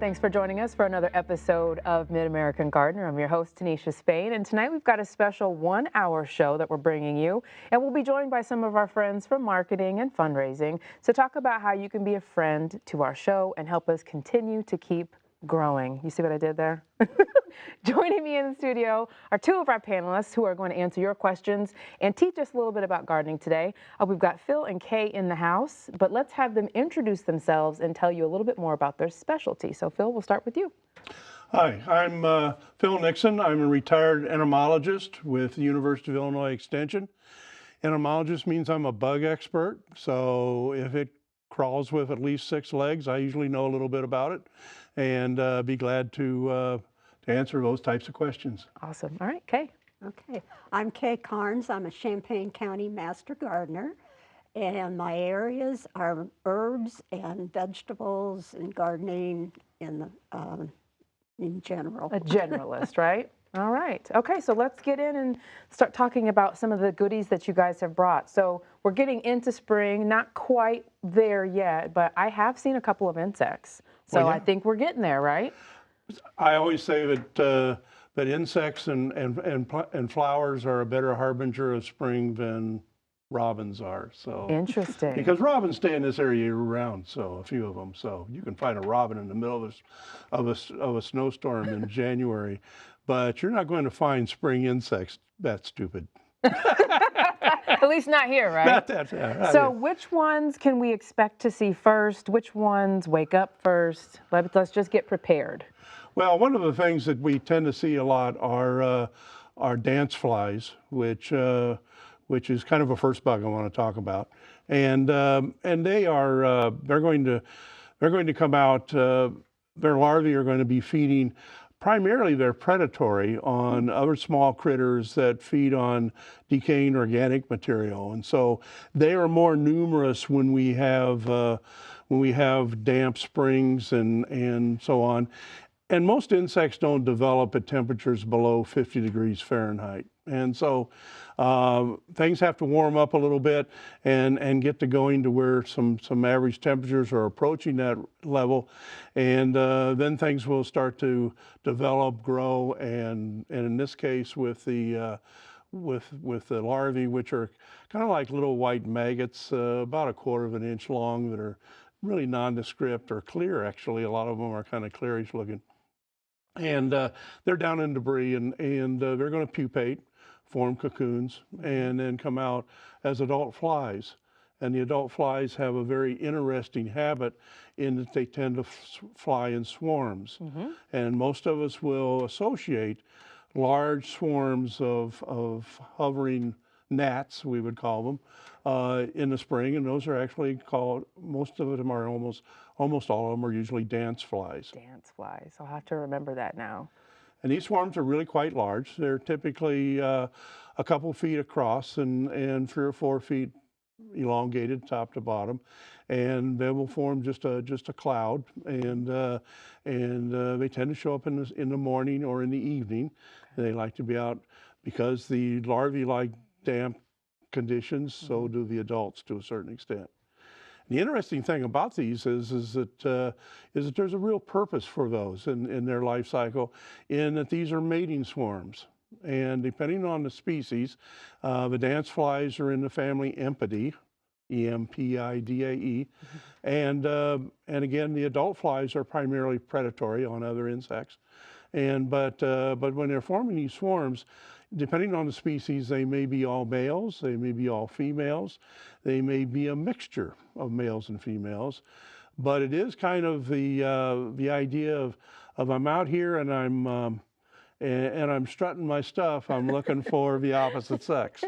Thanks for joining us for another episode of Mid-American Gardener. I'm your host, Tanisha Spain, and tonight we've got a special 1-hour show that we're bringing you, and we'll be joined by some of our friends from marketing and fundraising to talk about how you can be a friend to our show and help us continue to keep growing. You see what I did there? Joining me in the studio are two of our panelists who are going to answer your questions and teach us a little bit about gardening today. We've got Phil and Kay in the house, but let's have them introduce themselves and tell you a little bit more about their specialty. So Phil, we'll start with you. Hi, I'm Phil Nixon. I'm a retired entomologist with the University of Illinois Extension. Entomologist means I'm a bug expert, so if it crawls with at least 6 legs, I usually know a little bit about it, and be glad to answer those types of questions. Awesome. All right, Kay. Okay, I'm Kay Carnes. I'm a Champaign County Master Gardener, and my areas are herbs and vegetables and gardening in general. A generalist, right? All right. Okay, so let's get in and start talking about some of the goodies that you guys have brought. So we're getting into spring, not quite there yet, but I have seen a couple of insects. So Well, yeah. I think we're getting there, right? I always say that insects and flowers are a better harbinger of spring than robins are. So Interesting. because robins stay in this area year round, so a few of them. So you can find a robin in the middle of a snowstorm in January, but you're not going to find spring insects. That's stupid. At least not here, right? Not that. Not So here. which ones can we expect to see first? Which ones wake up first? Let's just get prepared. Well, one of the things that we tend to see a lot are dance flies, which is kind of a first bug I want to talk about, and they are they're going to come out. Their larvae are going to be feeding. Primarily, they're predatory on other small critters that feed on decaying organic material, and so they are more numerous when we have damp springs and so on. And most insects don't develop at temperatures below 50 degrees Fahrenheit. And so things have to warm up a little bit and get to going to where some average temperatures are approaching that level. And then things will start to develop, grow, and in this case with the larvae, which are kind of like little white maggots, about 1/4 of an inch long, that are really nondescript or clear. Actually, a lot of them are kind of clearish looking. And they're down in debris, and they're going to pupate, form cocoons, and then come out as adult flies. And the adult flies have a very interesting habit in that they tend to fly in swarms. And most of us will associate large swarms of hovering gnats, we would call them, in the spring, and those are actually called, most of them are almost all of them are usually dance flies. Dance flies. I'll have to remember that now. And these swarms are really quite large. They're typically a couple feet across and 3 or 4 feet elongated top to bottom, and they will form just a cloud, and they tend to show up in the morning or in the evening. They like to be out because the larvae like damp conditions, so do the adults to a certain extent. The interesting thing about these is that there's a real purpose for those in their life cycle, in that these are mating swarms. And depending on the species, the dance flies are in the family Empidae, Empidae, and again, the adult flies are primarily predatory on other insects. But when they're forming these swarms, depending on the species, they may be all males, they may be all females, they may be a mixture of males and females. But it is kind of the idea of I'm out here and I'm strutting my stuff. I'm looking for the opposite sex,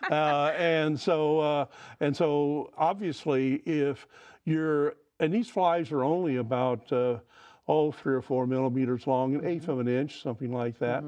and so obviously and these flies are only about 3 or 4 millimeters long, 1/8 of an inch, something like that.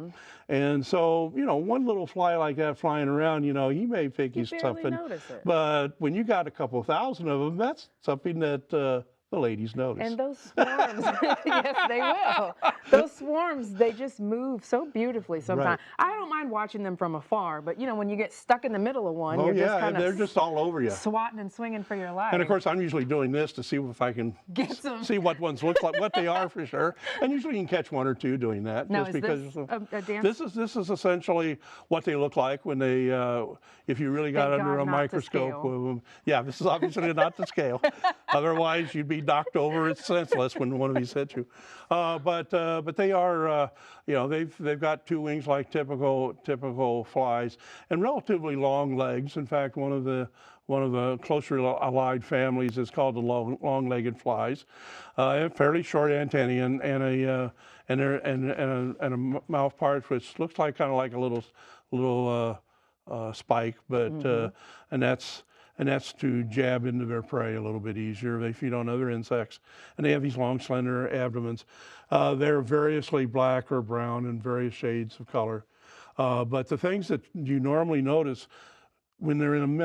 And so, one little fly like that flying around, he may think he's barely something, notice it. but when you got a couple thousand of them, that's something that the ladies notice. And those swarms, yes, they will. Those swarms, they just move so beautifully sometimes. Right. I don't mind watching them from afar, but you know, when you get stuck in the middle of one, Oh you're just yeah, kind they're of just all over you. swatting and swinging for your life. And of course, I'm usually doing this to see if I can Get some. see what ones look like, what they are for sure. And usually you can catch one or two doing that. Now, just is because this a dance? this is essentially what they look like when they, if you really got Thank under God a not to microscope. scale. Yeah, this is obviously not to scale. Otherwise, you'd be knocked over and senseless when one of these hit you. But they are, you know, they've got two wings like typical flies, and relatively long legs. In fact, one of the closer allied families is called the long-legged flies. Fairly short antennae and a mouth part which looks like kind of like a little spike, but and that's to jab into their prey a little bit easier. They feed on other insects, and they have these long, slender abdomens. They're variously black or brown in various shades of color. But the things that you normally notice when they're in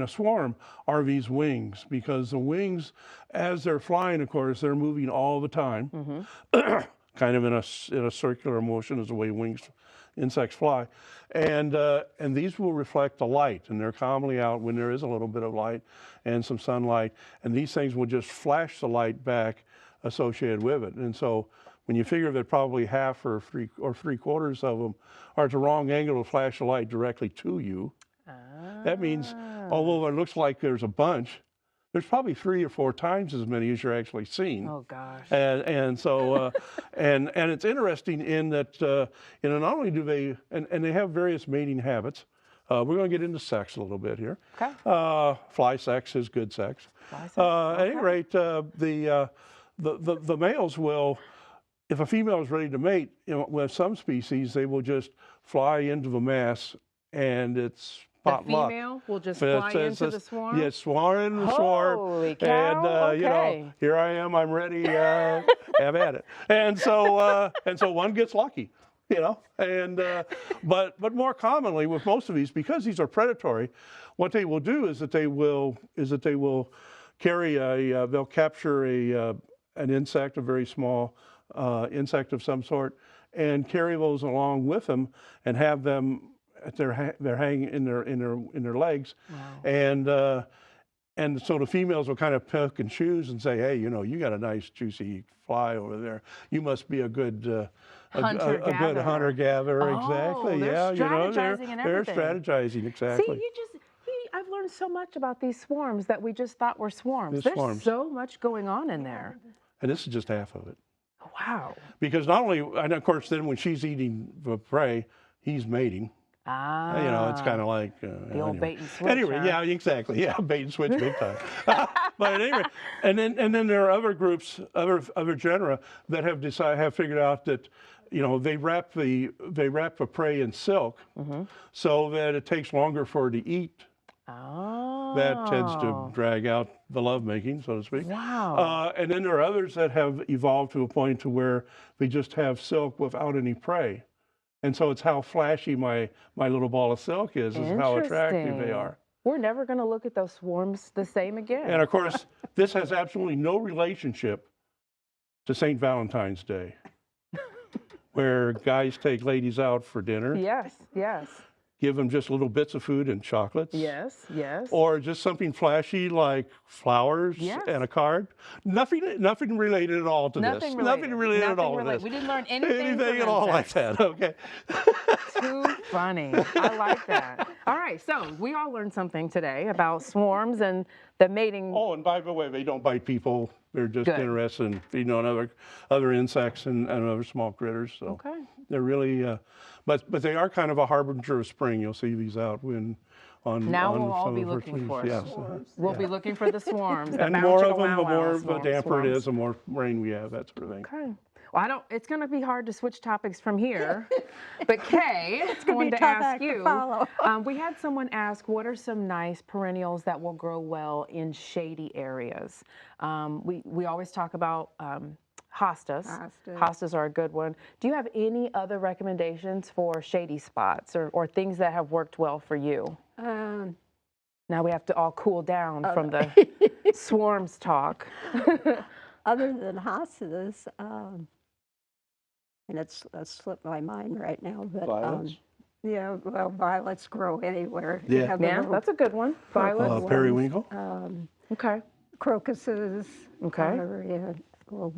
a swarm are these wings, because the wings, as they're flying, of course, they're moving all the time, kind of in a circular motion as the way insects fly, and these will reflect the light, and they're commonly out when there is a little bit of light and some sunlight, and these things will just flash the light back associated with it. And so when you figure that probably half or three quarters of them are at the wrong angle to flash the light directly to you, that means, although it looks like there's a bunch, there's probably 3 or 4 times as many as you're actually seeing. Oh gosh. And so, and it's interesting in that, you know, not only do they, and they have various mating habits. We're going to get into sex a little bit here. Okay. Fly sex is good sex. Fly sex, At any rate, the males will, if a female is ready to mate, you know, with some species, they will just fly into the mass, and it's The potluck. female will just fly into the swarm? Yeah, swarm into the swarm. Holy cow, And, you know, okay. here I am, I'm ready, have at it. And so one gets lucky, you know. And, but more commonly with most of these, because these are predatory, what they will do is that they will carry they'll capture an insect, a very small insect of some sort, and carry those along with them and have them they're hanging in their legs. Wow. And so the females will kind of pick and choose and say, hey, you know, you got a nice juicy fly over there. You must be a good good Hunter-gatherer. hunter-gatherer. Oh, Exactly. they're Yeah, you know, strategizing and they're everything. strategizing, exactly. See, I've learned so much about these swarms that we just thought were swarms. They're There's swarms. so much going on in there. And this is just half of it. Wow. Because not only, and of course, then when she's eating the prey, he's mating. Ah. You know, it's kind of like the old bait and switch. Anyway, huh? yeah, exactly. Yeah, bait and switch big time. But anyway, and then there are other groups, other genera that have figured out that, you know, they wrap the prey in silk, so that it takes longer for her to eat. Oh. That tends to drag out the lovemaking, so to speak. Wow. And then there are others that have evolved to a point to where they just have silk without any prey. And so it's how flashy my little ball of silk is how attractive they Interesting. are. We're never going to look at those swarms the same again. And of course, this has absolutely no relationship to St. Valentine's Day, where guys take ladies out for dinner, Yes, yes, give them just little bits of food and chocolates. yes, yes. Or just something flashy like flowers Yes. and a card. Nothing related at all to Nothing this. related. Nothing related at all to this. We didn't learn anything from at all like insects. that. Okay. Too funny. I like that. All right, so we all learned something today about swarms and the mating. Oh, and by the way, they don't bite people. They're just Good. interested in feeding on other insects and other small critters. So Okay. they're really, but they are kind of a harbinger of spring. You'll see these out Now on we'll all some be of the first looking leaves. for Yes. We'll be looking for the swarms. The And more of them, bounce-chicka the wow-wow more, the damper it swarms. is, the more rain we have, that sort of thing. Okay. Well, it's going to be hard to switch topics from here. But Kay, I gonna be wanted a to tough ask act to you. follow. We had someone ask, what are some nice perennials that will grow well in shady areas? We always talk about hostas. Hostas are a good one. Do you have any other recommendations for shady spots or things that have worked well for you? Now we have to all cool down from the swarms talk. other than hostas, and it's slipped my mind right now, but Violets? yeah, well, violets grow anywhere. You Yeah. have the Yeah, little that's a good one. Violet. ones, Periwinkle? Okay. crocuses. Okay. Yeah, will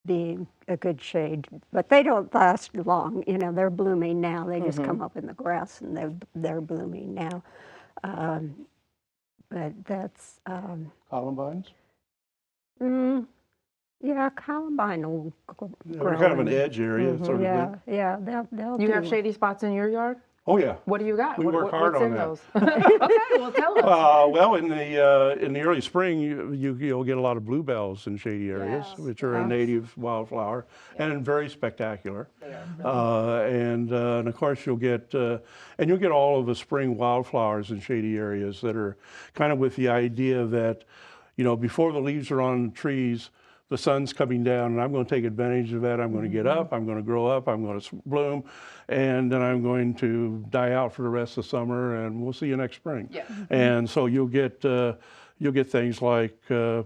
be a good shade, but they don't last long. You know, they're blooming now. They just come up in the grass and they're blooming now. But that's Columbines? mm, yeah, columbine will They're grow. kind of an in- edge area, sort of. Yeah, yeah, they'll You do. have shady spots in your yard? Oh, yeah. What do you got? We work hard what's on in that. those? Okay, well, tell us. Well, in the early spring, you'll get a lot of bluebells in shady areas, Yes, which are a yes. native wildflower and very spectacular. And of course you'll get all of the spring wildflowers in shady areas that are kind of with the idea that, you know, before the leaves are on the trees, the sun's coming down, and I'm going to take advantage of that. I'm going to get up, I'm going to grow up, I'm going to bloom, and then I'm going to die out for the rest of the summer, and we'll see you next spring. Yeah. And so you'll get things like the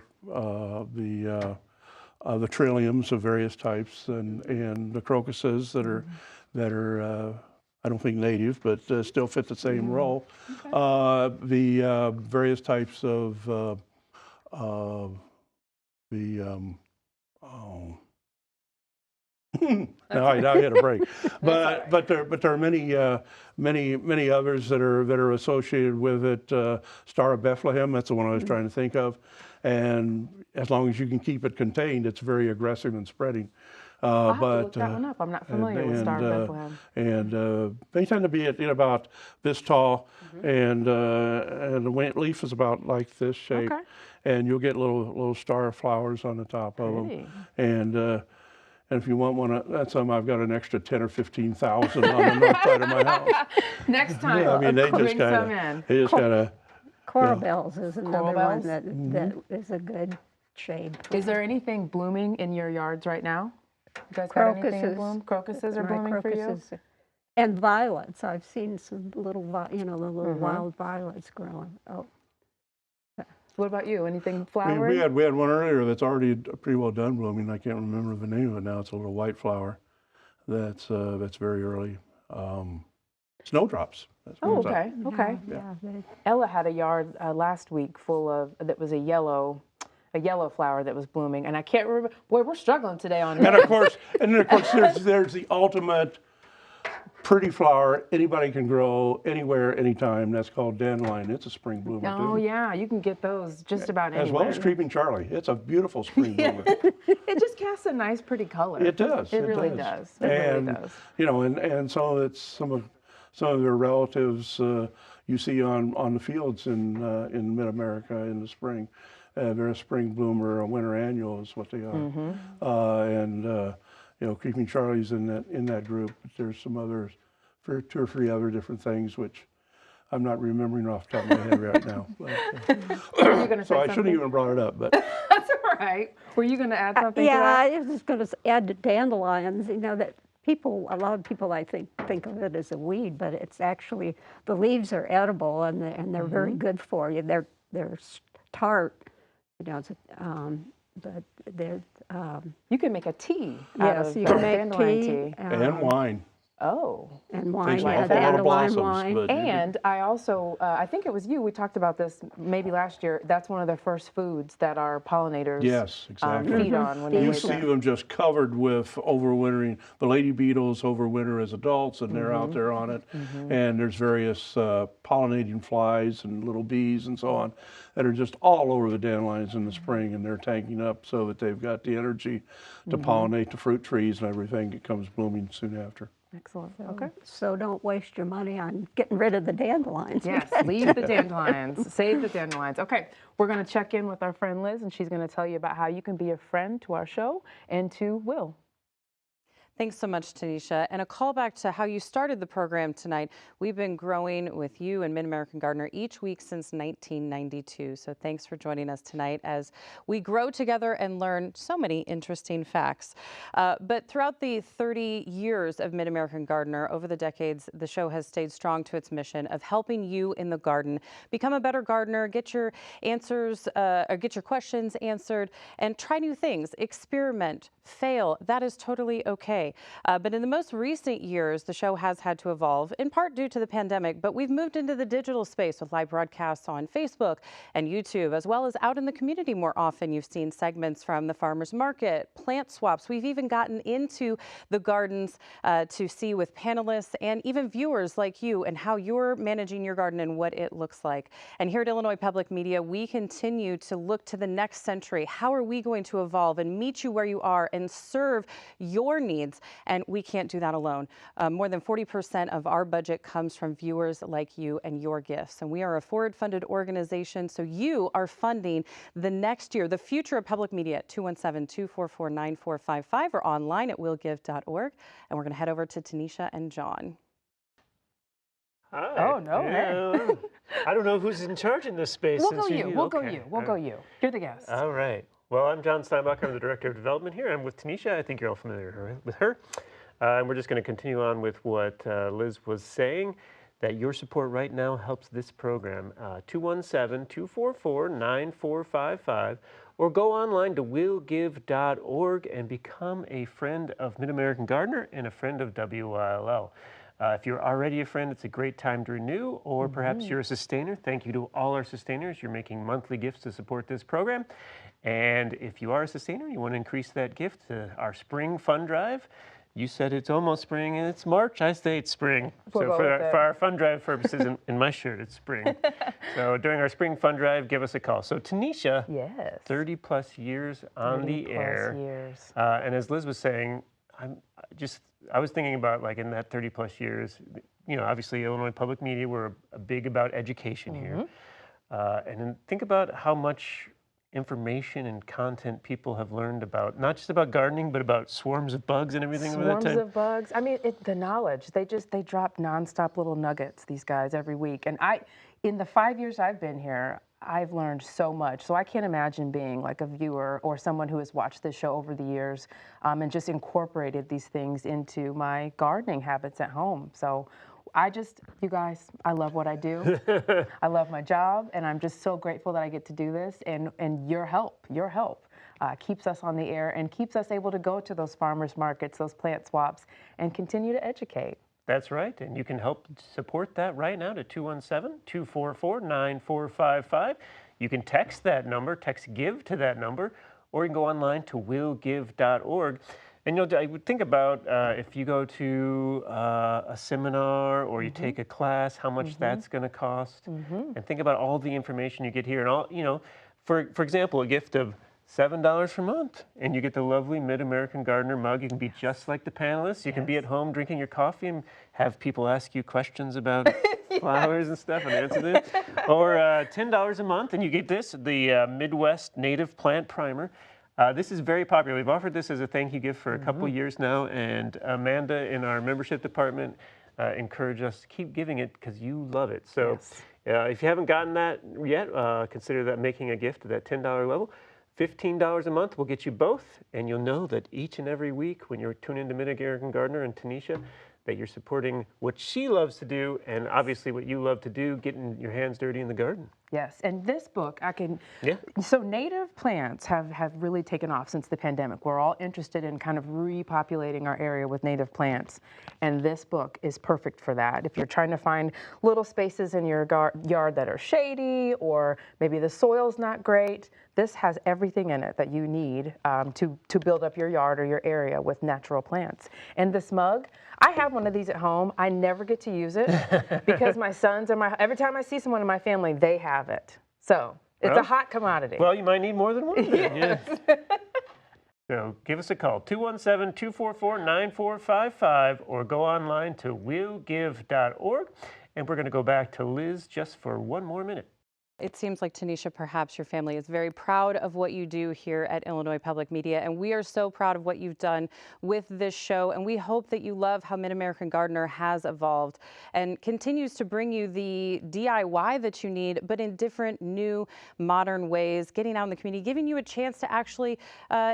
trilliums of various types, and the crocuses that are I don't think native, but still fit the same role. The various types of now I hit a break, but there are many others that are associated with it. Star of Bethlehem, that's the one I was trying to think of, and as long as you can keep it contained, it's very aggressive in spreading. I'll have to look that one up. I'm not familiar with Star of Bethlehem. And they tend to be at about this tall, and the leaf is about like this shape, Okay. and you'll get little star flowers on the top of Pretty. them. And if you want one, that's something I've got an extra 10 or 15,000 on the north side of my house. Next time, Yeah, I mean, they bring some in. just kind of. Coral bells is another Coral one bells? that is a good shade. Is there anything blooming in your yards right now? You guys got anything in Crocuses. bloom? Crocuses are My blooming for you? crocuses. And violets. I've seen some little, the little wild violets growing. Oh, What about you? Anything We flowering? had one earlier that's already pretty well done blooming. I can't remember the name of it now. It's a little white flower that's very early. Snowdrops. That's what Oh, it's okay, okay. yeah. Ella had a yard last week full of, that was a yellow flower that was blooming, and I can't remember. Boy, we're struggling today on And it. of course, there's the ultimate pretty flower anybody can grow anywhere, anytime. That's called dandelion. It's a spring bloomer Oh too. yeah, you can get those just about As anywhere. well as creeping Charlie. It's a beautiful spring bloomer. It just casts a nice, pretty color. It does. It really does. It And really does. you know, and so it's some of their relatives you see on the fields in mid-America in the spring. They're a spring bloomer, a winter annual is what they are. You know, creeping Charlie's in that group. But there's some others, for 2 or 3 other different things which I'm not remembering off the top of my head right now. But, Were you going to say so I something? shouldn't even brought it up, but. That's all right. Were you going to add something to Yeah, that? I was just going to add to dandelions. You know that a lot of people I think of it as a weed, but it's actually the leaves are edible and they're very good for you. They're tart, you know. But they're You can make a tea out yes, of you can make dandelion tea And wine. Oh. and wine. Takes an Yeah, awful lot of dandelion blossoms, wine. but you can- And I also, I think it was you, we talked about this maybe last year. That's one of the first foods that our pollinators Yes, exactly. feed on when they You wake see up. them just covered with overwintering. The lady beetles overwinter as adults, and they're out there on it. And there's various pollinating flies and little bees and so on that are just all over the dandelions in the spring, and they're tanking up so that they've got the energy to pollinate the fruit trees and everything that comes blooming soon after. Excellent. Okay. So don't waste your money on getting rid of the dandelions. Yes, leave the dandelions, save the dandelions. Okay, we're going to check in with our friend Liz, and she's going to tell you about how you can be a friend to our show and to Will. Thanks so much, Tanisha. And a call back to how you started the program tonight. We've been growing with you and Mid-American Gardener each week since 1992. So thanks for joining us tonight as we grow together and learn so many interesting facts. But throughout the 30 years of Mid-American Gardener, over the decades, the show has stayed strong to its mission of helping you in the garden become a better gardener, get your answers or get your questions answered, and try new things, experiment, fail. That is totally okay. But in the most recent years, the show has had to evolve, in part due to the pandemic, but we've moved into the digital space with live broadcasts on Facebook and YouTube, as well as out in the community more often. You've seen segments from the farmers market, plant swaps. We've even gotten into the gardens to see with panelists and even viewers like you and how you're managing your garden and what it looks like. And here at Illinois Public Media, we continue to look to the next century. How are we going to evolve and meet you where you are and serve your needs? And we can't do that alone. More than 40% of our budget comes from viewers like you and your gifts. And we are a forward-funded organization, so you are funding the next year, the future of public media at 217-244-9455 or online at willgive.org. And we're going to head over to Tanisha and John. Hi. Oh, no, Yeah, I don't know who's in charge in this space. We'll since go you. We'll go okay. you. We'll go you. You're the guest. All right. Well, I'm John Steinbach. I'm the Director of Development here. I'm with Tanisha. I think you're all familiar with her. And we're just going to continue on with what Liz was saying, that your support right now helps this program. 217-244-9455, or go online to willgive.org and become a friend of Mid-American Gardener and a friend of WILL. If you're already a friend, it's a great time to renew, or perhaps you're a sustainer. Thank you to all our sustainers. You're making monthly gifts to support this program. And if you are a sustainer, you want to increase that gift to our spring fund drive. You said it's almost spring and it's March. I say it's spring. We'll So go with it. for our fund drive purposes, in my shirt, it's spring. So during our spring fund drive, give us a call. So Tanisha, Yes. 30 plus years on 30 the plus air. years. And as Liz was saying, I was thinking about, like, in that 30 plus years, you know, obviously Illinois Public Media, we're big about education here. And then think about how much information and content people have learned about, not just about gardening, but about swarms of bugs and everything over that Swarms time. of bugs. I mean, the knowledge. They drop nonstop little nuggets, these guys, every week. And in the 5 years I've been here, I've learned so much. So I can't imagine being like a viewer or someone who has watched this show over the years and just incorporated these things into my gardening habits at home. So you guys, I love what I do. I love my job, and I'm just so grateful that I get to do this. And your help keeps us on the air and keeps us able to go to those farmers markets, those plant swaps, and continue to educate. That's right, and you can help support that right now to 217-244-9455. You can text that number, text GIVE to that number, or you can go online to willgive.org. And I would think about if you go to a seminar or you take a class, how much that's going to cost, and think about all the information you get here. And all, you know, for example, a gift of $7 per month, and you get the lovely Mid-American Gardener mug. You can be just like the panelists. You can be at home drinking your coffee and have people ask you questions about flowers and stuff and answer them. Or $10 a month, and you get this, the Midwest Native Plant Primer. This is very popular. We've offered this as a thank you gift for a couple years now, and Amanda in our membership department encouraged us to keep giving it because you love it. So if you haven't gotten that yet, consider that making a gift at that $10 level. $15 a month will get you both, and you'll know that each and every week when you're tuning into Mid-American Gardener and Tanisha, that you're supporting what she loves to do, and obviously what you love to do, getting your hands dirty in the garden. Yes, and this book, so native plants have really taken off since the pandemic. We're all interested in kind of repopulating our area with native plants, and this book is perfect for that. If you're trying to find little spaces in your yard that are shady, or maybe the soil's not great, this has everything in it that you need to build up your yard or your area with natural plants. And this mug, I have one of these at home. I never get to use it because my sons and every time I see someone in my family, they have it. So it's a hot commodity. Well, you might need more than one then. Yes. So give us a call, 217-244-9455, or go online to willgive.org. And we're going to go back to Liz just for one more minute. It seems like, Tanisha, perhaps your family is very proud of what you do here at Illinois Public Media, and we are so proud of what you've done with this show, and we hope that you love how Mid-American Gardener has evolved and continues to bring you the DIY that you need, but in different, new, modern ways, getting out in the community, giving you a chance to actually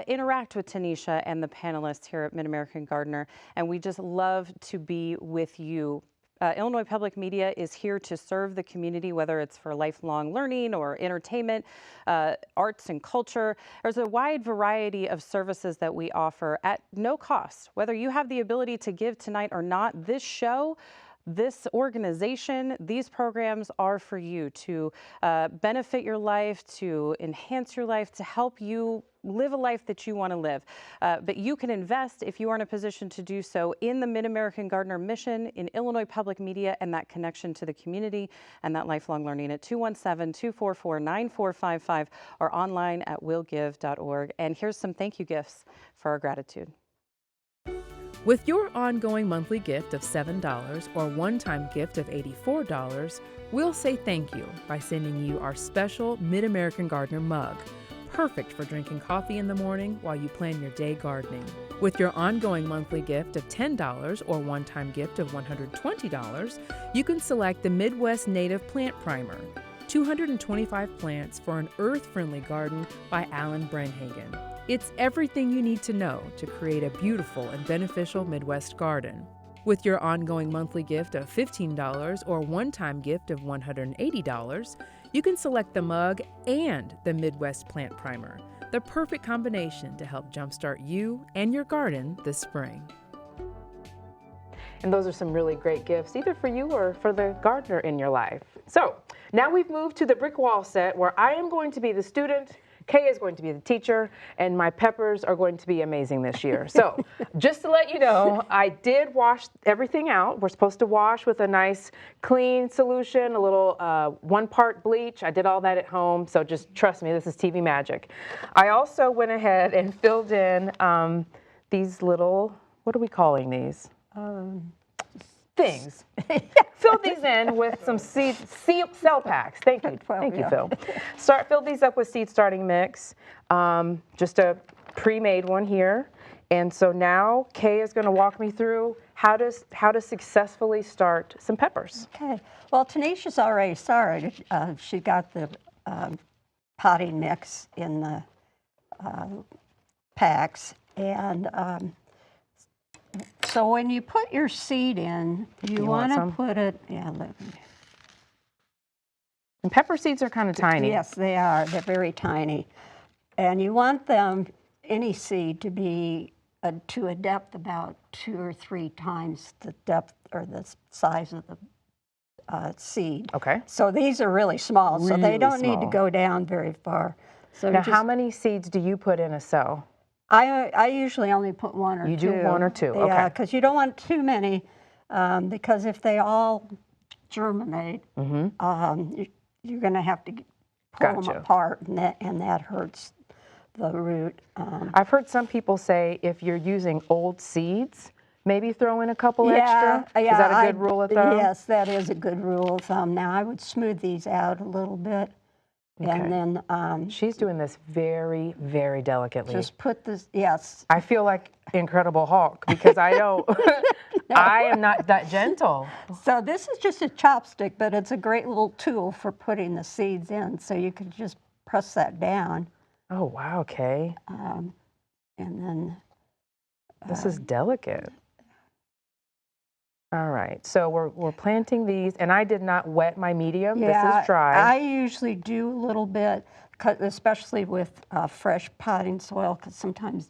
interact with Tanisha and the panelists here at Mid-American Gardener, and we just love to be with you. Illinois Public Media is here to serve the community, whether it's for lifelong learning or entertainment, arts and culture. There's a wide variety of services that we offer at no cost. Whether you have the ability to give tonight or not, this show, this organization, these programs are for you to benefit your life, to enhance your life, to help you live a life that you want to live. But you can invest, if you are in a position to do so, in the Mid-American Gardener mission, in Illinois Public Media, and that connection to the community and that lifelong learning at 217-244-9455 or online at willgive.org. And here's some thank you gifts for our gratitude. With your ongoing monthly gift of $7 or one-time gift of $84, we'll say thank you by sending you our special Mid-American Gardener mug, perfect for drinking coffee in the morning while you plan your day gardening. With your ongoing monthly gift of $10 or one-time gift of $120, you can select the Midwest Native Plant Primer, 225 plants for an earth-friendly garden by Alan Brenhagen. It's everything you need to know to create a beautiful and beneficial Midwest garden. With your ongoing monthly gift of $15 or one-time gift of $180, you can select the mug and the Midwest Plant Primer, the perfect combination to help jumpstart you and your garden this spring. And those are some really great gifts, either for you or for the gardener in your life. So now we've moved to the brick wall set, where I am going to be the student, Kay is going to be the teacher, and my peppers are going to be amazing this year. So just to let you know, I did wash everything out. We're supposed to wash with a nice clean solution, a little 1-part bleach. I did all that at home, so just trust me, this is TV magic. I also went ahead and filled in these little, what are we calling these? Things. Filled these in with some cell packs. Thank you. Thank you, Phil. Filled these up with seed starting mix, just a pre-made one here. And so now Kay is going to walk me through how to successfully start some peppers. Okay. Well, Tanisha's already started. She got the potting mix in the packs, and so when you put your seed in, you want to put it, and pepper seeds are kind of tiny. Yes, they are. They're very tiny. And you want them, any seed, to be to a depth about 2 or 3 times the depth or the size of the seed. Okay. So these are really small, so they Really don't need to small. go down very far. So Now, how many seeds do you put in a cell? I usually only put 1 or 2. You do 1 or 2, okay. Yeah, because you don't want too many, because if they all germinate, you're going to have to pull them apart, and that hurts the root. I've heard some people say if you're using old seeds, maybe throw in a couple extra. Is that a good rule of thumb? Yes, that is a good rule of thumb. Now, I would smooth these out a little bit. Okay. And then She's doing this very, very delicately. just put this, yes. I feel like Incredible Hulk because I don't, I am not that gentle. So this is just a chopstick, but it's a great little tool for putting the seeds in. So you can just press that down. Oh, wow, Kay. And then This is delicate. All right, so we're planting these, and I did not wet my medium. yeah, This is dry. I usually do a little bit, especially with fresh potting soil, because sometimes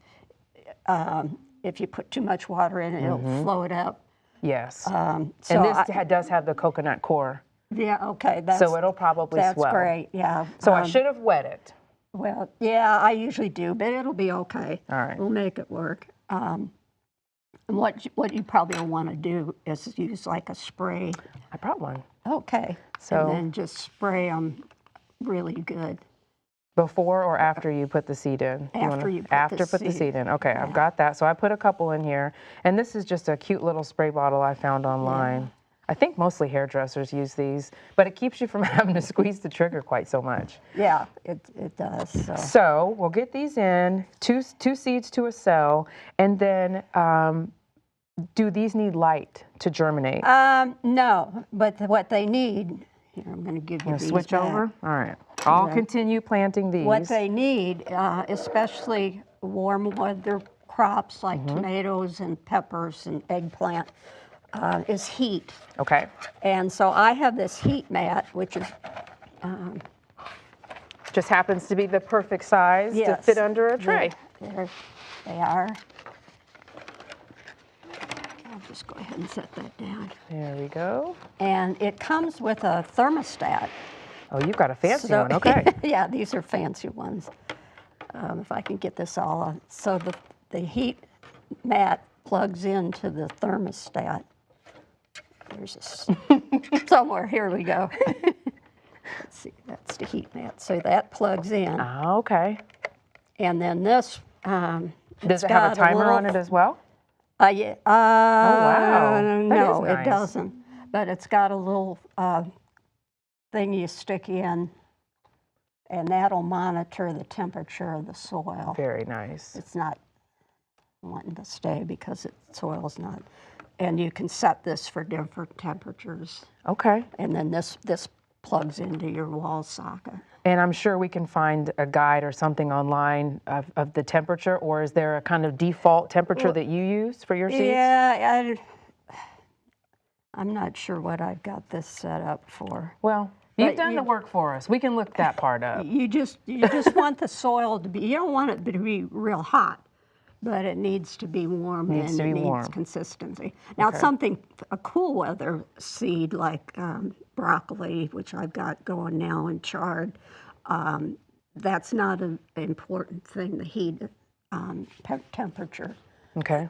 if you put too much water in it, it'll float up. Yes. So and this does have the coconut core, yeah, okay, so it'll probably that's swell. great. Yeah. So I should have wet it. Well, yeah, I usually do, but it'll be okay. All right. We'll make it work. And what you probably will want to do is use like a spray. I brought one. Okay. So- and then just spray them really good. Before or after you put the seed in? After you put the After put the seed. seed in. Okay, I've got that. So I put a couple in here, and this is just a cute little spray bottle I found online. I think mostly hairdressers use these, but it keeps you from having to squeeze the trigger quite so much. Yeah, it does. So. So we'll get these in, two seeds to a cell, and then do these need light to germinate? No, but what they need, here, I'm going to give you these Switch back. over? All right. I'll continue planting these. What they need, especially warm weather crops like tomatoes and peppers and eggplant, is heat. Okay. And so I have this heat mat, which is Just happens to be the perfect size to Yes. fit under a tray. There they are. I'll just go ahead and set that down. There we go. And it comes with a thermostat. Oh, you've got a fancy So- one. Okay. Yeah, these are fancy ones. If I can get this all on. So the heat mat plugs into the thermostat. There's somewhere, here we go. Let's see, that's the heat mat. So that plugs in. Ah, okay. And then this, Does it have a timer on it as well? Yeah. wow. That No, is it nice. doesn't. But it's got a little thing you stick in, and that'll monitor the temperature of the soil. Very nice. It's not wanting to stay because the soil's not. And you can set this for different temperatures. Okay. And then this plugs into your wall socket. And I'm sure we can find a guide or something online of the temperature, or is there a kind of default temperature that you use for your seeds? Yeah, I'm not sure what I've got this set up for. Well, you've But done the work for us. We can look that part up. You just want the soil to be, you don't want it to be real hot, but it needs to be warm Needs and to it be needs warm. consistency. Now something, a cool weather seed like broccoli, which I've got going now and chard, that's not an important thing, the heat temperature. Okay.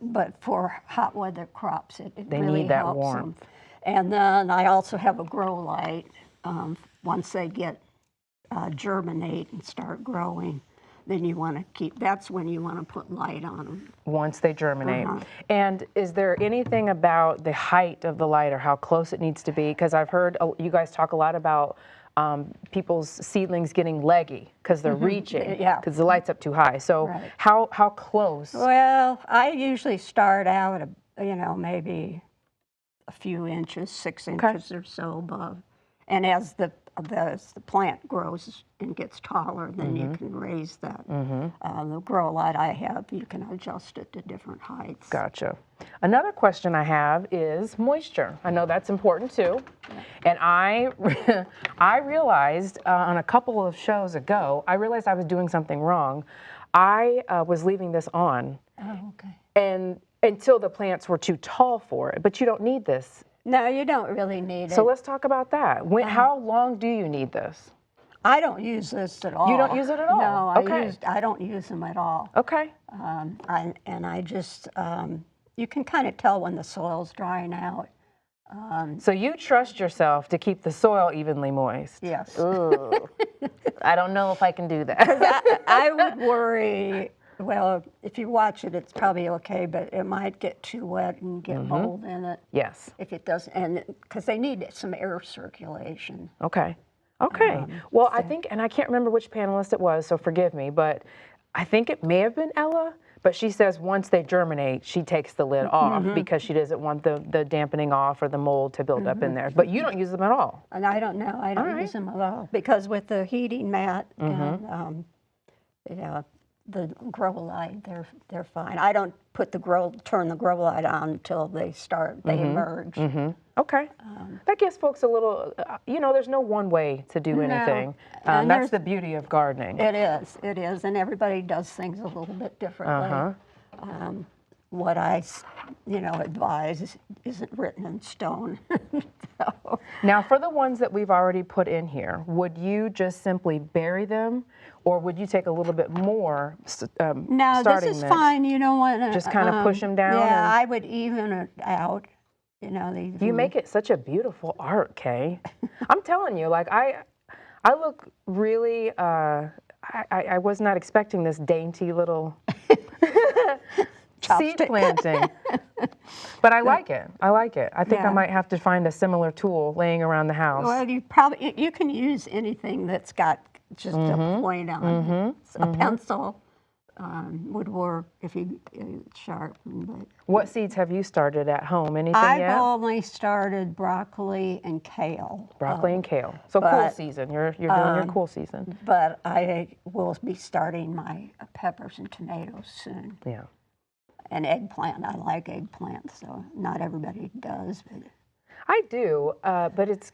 But for hot weather crops, it They really need that helps warmth. them. And then I also have a grow light. Once they get germinate and start growing, then you want to keep. That's when you want to put light on them. Once they germinate. And is there anything about the height of the light or how close it needs to be? Because I've heard you guys talk a lot about people's seedlings getting leggy because they're reaching, Yeah. because the light's up too high. So Right. how close? Well, I usually start out, maybe a few inches, 6 inches or so above. And as the plant grows and gets taller, then you can raise that. The grow light I have, you can adjust it to different heights. Gotcha. Another question I have is moisture. I know that's important too. And I realized on a couple of shows ago, I realized I was doing something wrong. I was leaving this on Oh, okay. and until the plants were too tall for it, but you don't need this. No, you don't really need So it. let's talk about that. How long do you need this? I don't use this at all. You don't use it at all? No, Okay. I don't use them at all. Okay. I just, you can kind of tell when the soil's drying out. So you trust yourself to keep the soil evenly moist. Yes. Ooh. I don't know if I can do that. I would worry, well, if you watch it, it's probably okay, but it might get too wet and get mold in it. Yes. If it doesn't, and because they need some air circulation. Okay. Okay. Well, I think, and I can't remember which panelist it was, so forgive me, but I think it may have been Ella, but she says once they germinate, she takes the lid off because she doesn't want the dampening off or the mold to build up in there. But you don't use them at all. And I don't know, I don't use them at all, because with the heating mat and the grow light, they're fine. I don't turn the grow light on until they emerge. Okay. That gives folks a little, there's no one way to do anything. And That's there's- the beauty of gardening. It is, and everybody does things a little bit differently. What I, advise isn't written in stone. So, Now, for the ones that we've already put in here, would you just simply bury them, or would you take a little bit more no, starting this is mix? fine. You don't want to Just kinda push 'em down Yeah, and- I would even it out. You make it such a beautiful art, Kay. I'm telling you, like I look really. I was not expecting this dainty little Seed chopstick. planting. But I like it. I like it. I think I Yeah. might have to find a similar tool laying around the house. Well, you can use anything that's got just a point on it. A pencil would work if you sharpen. But What seeds have you started at home? Anything I've yet? only started broccoli and kale. Broccoli and kale. So cool but, season. You're doing your cool season. But I will be starting my peppers and tomatoes soon. Yeah. And eggplant. I like eggplant, so not everybody does. But I do, but it's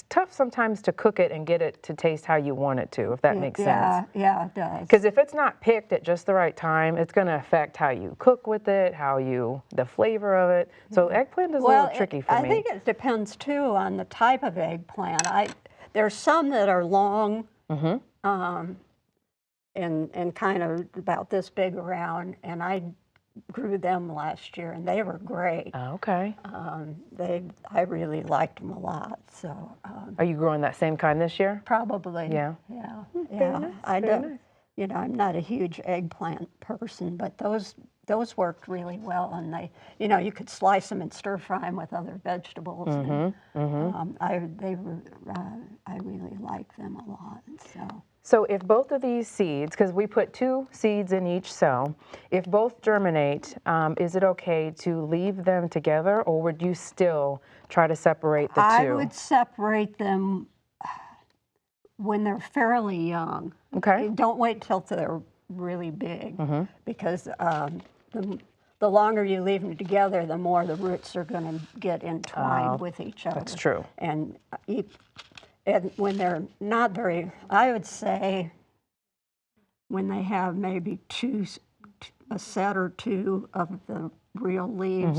tough sometimes to cook it and get it to taste how you want it to, if that makes sense. Yeah, it does. Because if it's not picked at just the right time, it's going to affect how you cook with it, the flavor of it. So eggplant is a little tricky for me. I think it depends too on the type of eggplant. There's some that are long, and kind of about this big around, and I grew them last year, and they were great. Okay. I really liked them a lot. So Are you growing that same kind this year? probably, Yeah. yeah. I very don't, nice. you know, I'm not a huge eggplant person, but those worked really well, and you could slice them and stir fry them with other vegetables. And, I really like them a lot. So if both of these seeds, because we put 2 seeds in each cell, if both germinate, is it okay to leave them together, or would you still try to separate the 2? I would separate them when they're fairly young. Okay. Don't wait till they're really big, because the longer you leave them together, the more the roots are going to get entwined with each other. That's true. And when they're not very, I would say, when they have maybe a set or 2 of the real leaves,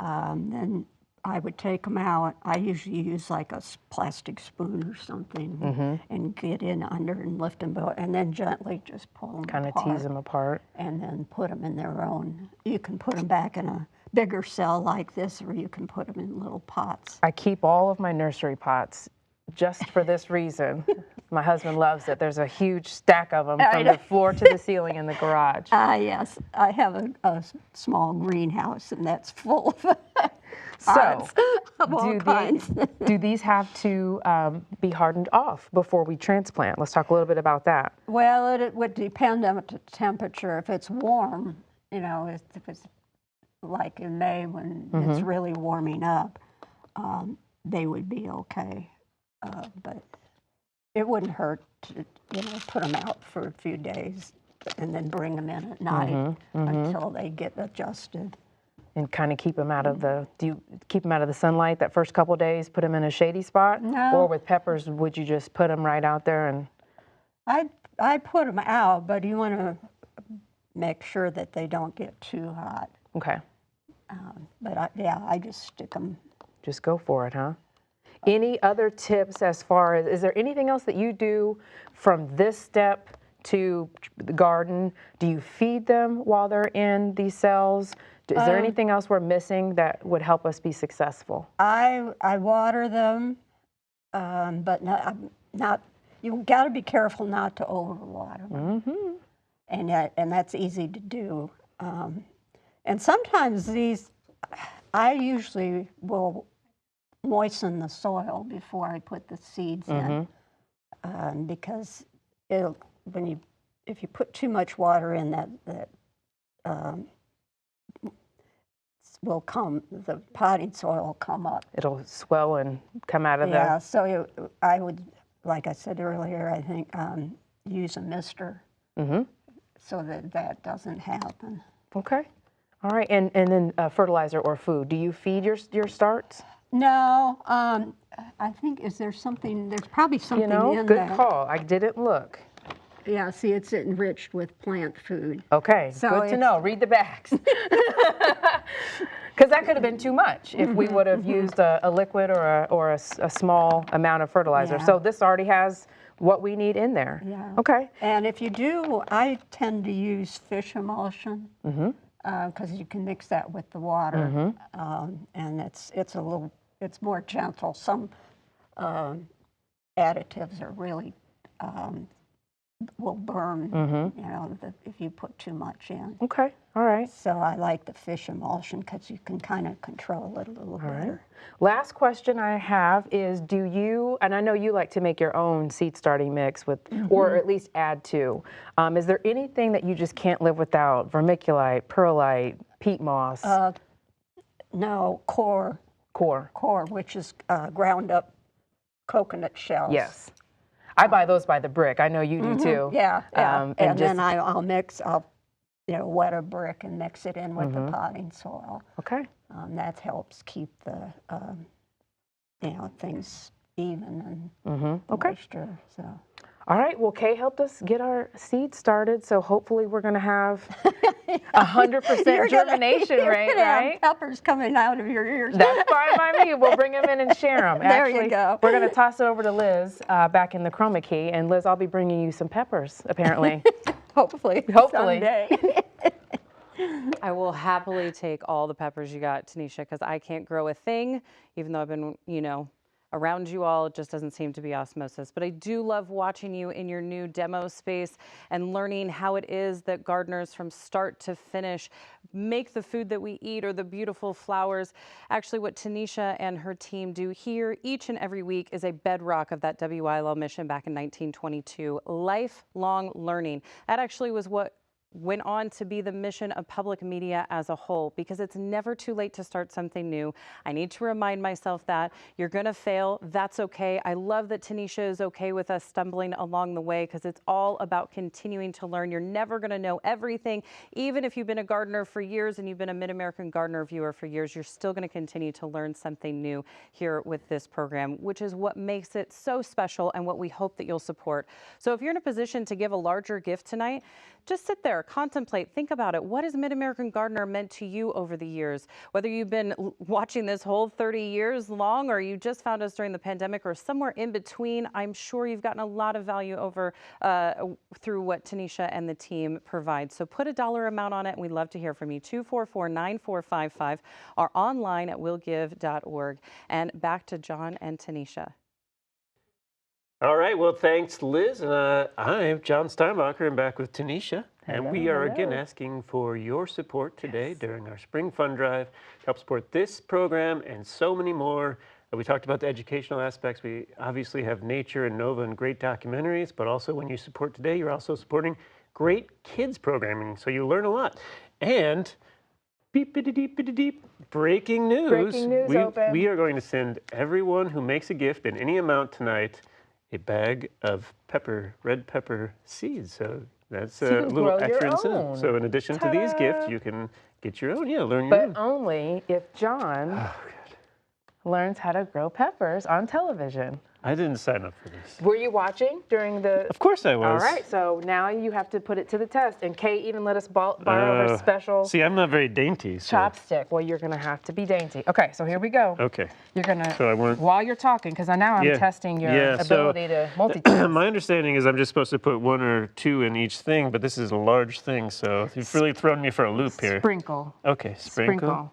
then I would take them out. I usually use like a plastic spoon or something and get in under and lift them, and then gently just pull them Kind of apart. tease them apart. And then put them in their own. You can put them back in a bigger cell like this, or you can put them in little pots. I keep all of my nursery pots just for this reason. My husband loves it. There's a huge stack of them from the floor to the ceiling in the garage. Yes, I have a small greenhouse, and that's full of So, of all kinds. do these have to be hardened off before we transplant? Let's talk a little bit about that. Well, it would depend on the temperature. If it's warm, if it's like in May when it's really warming up, they would be okay. But it wouldn't hurt to, put them out for a few days and then bring them in at night until they get adjusted. And kind of keep them out of do you keep them out of the sunlight that first couple days, put them in a shady spot? No. Or with peppers, would you just put them right out there? And I put them out, but you want to make sure that they don't get too hot. okay, But I just stick them. just go for it, huh? Any other tips as far as, is there anything else that you do from this step to the garden? Do you feed them while they're in these cells? Is there anything else we're missing that would help us be successful? I water them, but not. You got to be careful not to overwater them, and that's easy to do. And sometimes I usually will moisten the soil before I put the seeds in, because if you put too much water in, that the potting soil will come up. It'll swell and come out of Yeah, so I would, like I said earlier, I think use a mister so that doesn't happen. Okay. All right. And then fertilizer or food. Do you feed your starts? No, I think, there's probably something in Good there. call. I didn't look. Yeah, see, it's enriched with plant food. Okay, So good to it's- know. Read the backs. Because that could have been too much if we would have used a liquid or a small amount of fertilizer. Yeah. So this already has what we need in there. Yeah. Okay. And if you do, I tend to use fish emulsion because you can mix that with the water, and it's more gentle. Some additives are really will burn, you know, if you put too much in. Okay, all right. So I like the fish emulsion because you can kind of control it a little better. Last question I have is, do you, and I know you like to make your own seed starting mix with, or at least add to, is there anything that you just can't live without? Vermiculite, perlite, peat moss, No, core, core? which is ground up coconut shells. Yes. I buy those by the brick. I know you do too. Yeah, yeah. And then I'll you know, wet a brick and mix it in with the potting soil. Okay. That helps keep the, you know, things even and Okay. moisture. So. All right. Well, Kay helped us get our seed started, so hopefully we're going to have 100% germination rate, You're gonna have right? peppers coming out of your ears. That's fine by me. We'll bring them in and share them. There you go. We're going to toss it over to Liz back in the chroma key, and Liz, I'll be bringing you some peppers, apparently. Hopefully. Someday. I will happily take all the peppers you got, Tanisha, because I can't grow a thing, even though I've been, you know, around you all. It just doesn't seem to be osmosis. But I do love watching you in your new demo space and learning how it is that gardeners from start to finish make the food that we eat or the beautiful flowers. Actually, what Tanisha and her team do here each and every week is a bedrock of that WILO mission back in 1922, lifelong learning. That actually was what went on to be the mission of public media as a whole, because it's never too late to start something new. I need to remind myself that you're going to fail. That's okay. I love that Tanisha is okay with us stumbling along the way, because it's all about continuing to learn. You're never going to know everything. Even if you've been a gardener for years and you've been a Mid-American Gardener viewer for years, you're still going to continue to learn something new here with this program, which is what makes it so special and what we hope that you'll support. So if you're in a position to give a larger gift tonight, just sit there, contemplate, think about it. What has Mid-American Gardener meant to you over the years? Whether you've been watching this whole 30 years long, or you just found us during the pandemic, or somewhere in between, I'm sure you've gotten a lot of value over through what Tanisha and the team provide. So put a dollar amount on it, and we'd love to hear from you. 244-9455 or online at willgive.org. And back to John and Tanisha. All right, well, thanks, Liz. I'm John Steinbacher. I'm back with Tanisha. And we are again asking for your support today during our Spring Fund Drive to help support this program and so many more. We talked about the educational aspects. We obviously have Nature and Nova and great documentaries, but also when you support today, you're also supporting great kids programming, so you learn a lot. And beep-a-de-deep-a-de-deep, breaking news. Breaking news open. We are going to send everyone who makes a gift in any amount tonight a bag of red pepper seeds. So that's So you a can little grow your extra incentive. own. So in addition to these gifts, you can get your own. Yeah, learn your But own. only if John learns how to grow peppers on television. I didn't sign up for this. Were you watching during the... Of course I was. All right, so now you have to put it to the test. And Kay even let us borrow her special See, I'm not very dainty. So. chopstick. Well, you're going to have to be dainty. Okay, so here we go. Okay. You're going to, So I want- while you're talking, because now I'm testing your ability to multitask. My understanding is I'm just supposed to put one or two in each thing, but this is a large thing, so you've really thrown me for a loop here. Sprinkle. Okay, sprinkle.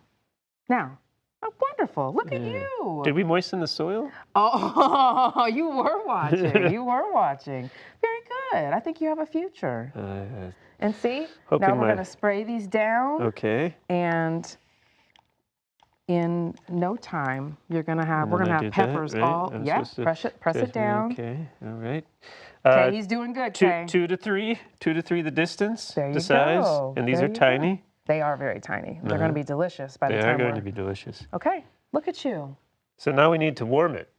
Now, oh, wonderful. Look at you. Did we moisten the soil? Oh, you were watching. You were watching. Very good. I think you have a future. And see, hoping now we're my- going to spray these down. Okay. And in no time, you're going to have, And we're then going I to have do that, peppers right? all, I'm yeah, supposed to press it down. Okay, all right. Okay, he's doing good, Kay. Two to three the distance, There you the size, go. and these There are you go. tiny. They are very tiny. They're going to be delicious by the They time are going we're... to be delicious. Okay, look at you. So now we need to warm it.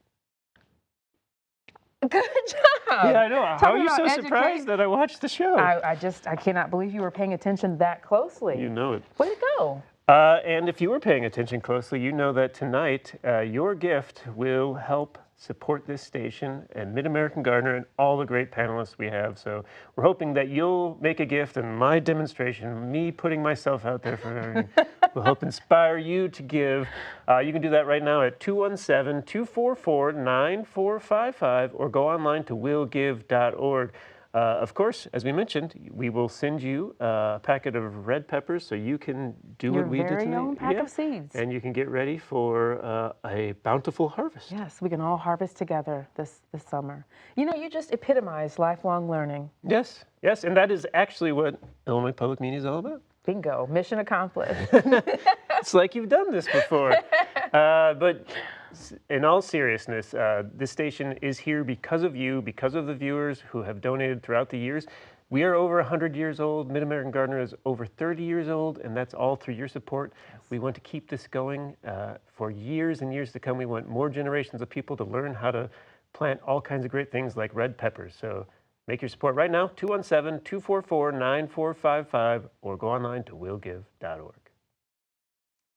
Good job. Yeah, I know. How Talk are you about so educate- surprised that I watched the show? I cannot believe you were paying attention that closely. You know it. Way to go. And if you were paying attention closely, you know that tonight your gift will help support this station and Mid-American Gardener and all the great panelists we have. So we're hoping that you'll make a gift, and my demonstration, me putting myself out there for everything, will help inspire you to give. You can do that right now at 217-244-9455 or go online to willgive.org. Of course, as we mentioned, we will send you a packet of red peppers so you can do Your what we did very tonight. own pack of seeds. And you can get ready for a bountiful harvest. Yes, we can all harvest together this summer. You know, you just epitomized lifelong learning. Yes, yes, and that is actually what Illinois Public Media is all about. Bingo, mission accomplished. It's like you've done this before. But in all seriousness, this station is here because of you, because of the viewers who have donated throughout the years. We are over 100 years old. Mid-American Gardener is over 30 years old, and that's all through your support. Yes. We want to keep this going for years and years to come. We want more generations of people to learn how to plant all kinds of great things like red peppers. So make your support right now, 217-244-9455, or go online to willgive.org.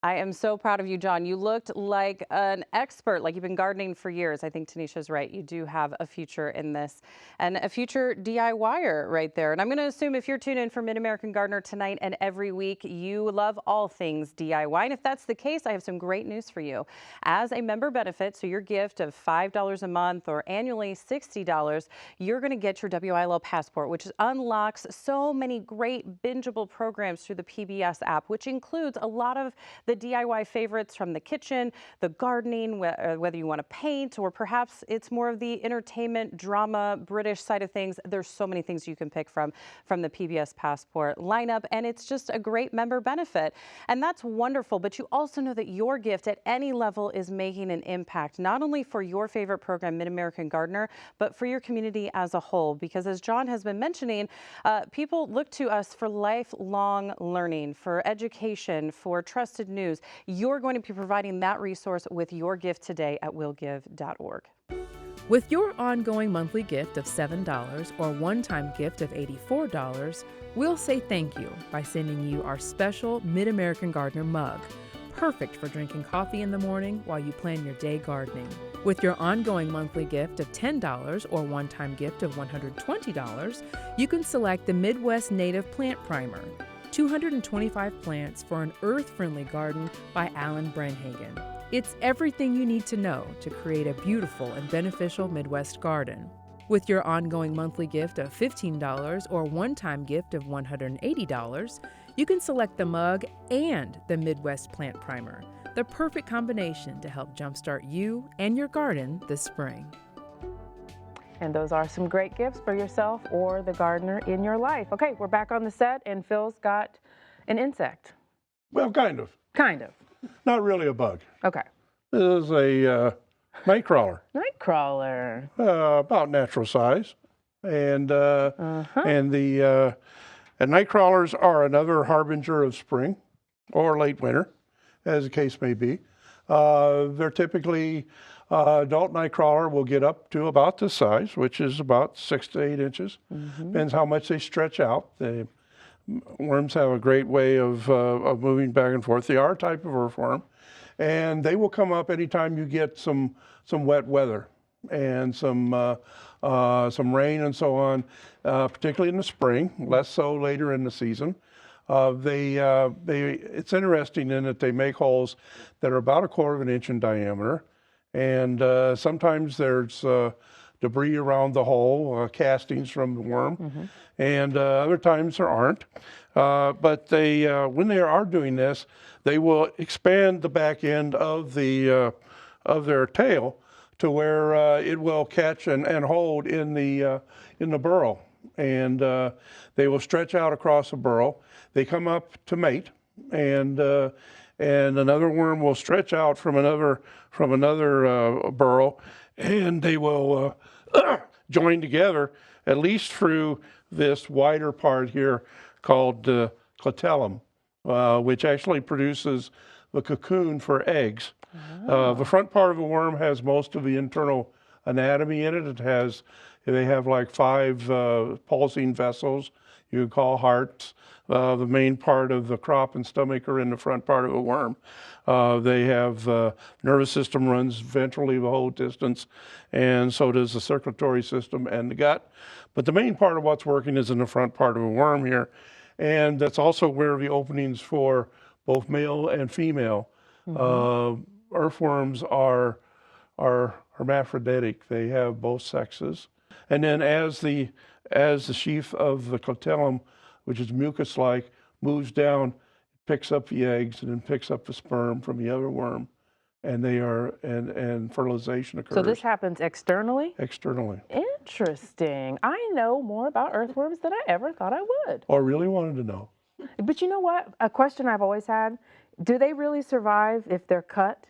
I am so proud of you, John. You looked like an expert, like you've been gardening for years. I think Tanisha's right. You do have a future in this and a future DIYer right there. And I'm going to assume if you're tuned in for Mid-American Gardener tonight and every week, you love all things DIY. And if that's the case, I have some great news for you. As a member benefit, so your gift of $5 a month or annually $60, you're going to get your WILL Passport, which unlocks so many great bingeable programs through the PBS app, which includes a lot of the DIY favorites from the kitchen, the gardening, whether you want to paint, or perhaps it's more of the entertainment, drama, British side of things. There's so many things you can pick from the PBS Passport lineup, and it's just a great member benefit. And that's wonderful, but you also know that your gift at any level is making an impact, not only for your favorite program, Mid-American Gardener, but for your community as a whole. Because as John has been mentioning, people look to us for lifelong learning, for education, for trusted news. You're going to be providing that resource with your gift today at willgive.org. With your ongoing monthly gift of $7 or one-time gift of $84, we'll say thank you by sending you our special Mid-American Gardener mug, perfect for drinking coffee in the morning while you plan your day gardening. With your ongoing monthly gift of $10 or one-time gift of $120, you can select the Midwest Native Plant Primer, 225 plants for an earth-friendly garden by Alan Brenhagen. It's everything you need to know to create a beautiful and beneficial Midwest garden. With your ongoing monthly gift of $15 or one-time gift of $180, you can select the mug and the Midwest Plant Primer, the perfect combination to help jumpstart you and your garden this spring. And those are some great gifts for yourself or the gardener in your life. Okay, we're back on the set, and Phil's got an insect. Well, kind of. Kind of. Not really a bug. Okay. This is a nightcrawler, Nightcrawler. about natural size. And nightcrawlers are another harbinger of spring or late winter, as the case may be. They're typically, adult nightcrawler will get up to about this size, which is about 6 to 8 inches. Depends how much they stretch out. The worms have a great way of moving back and forth. They are a type of earthworm, and they will come up anytime you get some wet weather and some rain and so on, particularly in the spring, less so later in the season. It's interesting in that they make holes that are about 1/4 of an inch in diameter, and sometimes there's debris around the hole, castings from the worm, and other times there aren't. But they, when they are doing this, they will expand the back end of their tail to where it will catch and hold in the burrow, and they will stretch out across the burrow. They come up to mate, and another worm will stretch out from another burrow, and they will join together at least through this wider part here called clitellum, which actually produces the cocoon for eggs. The front part of a worm has most of the internal anatomy in it. They have like 5 pulsing vessels you would call hearts. The main part of the crop and stomach are in the front part of a worm. They have nervous system runs ventrally the whole distance, and so does the circulatory system and the gut. But the main part of what's working is in the front part of a worm here, and that's also where the openings for both male and female. Earthworms are hermaphroditic. They have both sexes, and then as the as the sheath of the clitellum, which is mucus-like, moves down, picks up the eggs, and then picks up the sperm from the other worm, and and fertilization occurs So this happens externally? externally. Interesting. I know more about earthworms than I ever thought I would. Or really wanted to know. But you know what? A question I've always had, do they really survive if they're cut?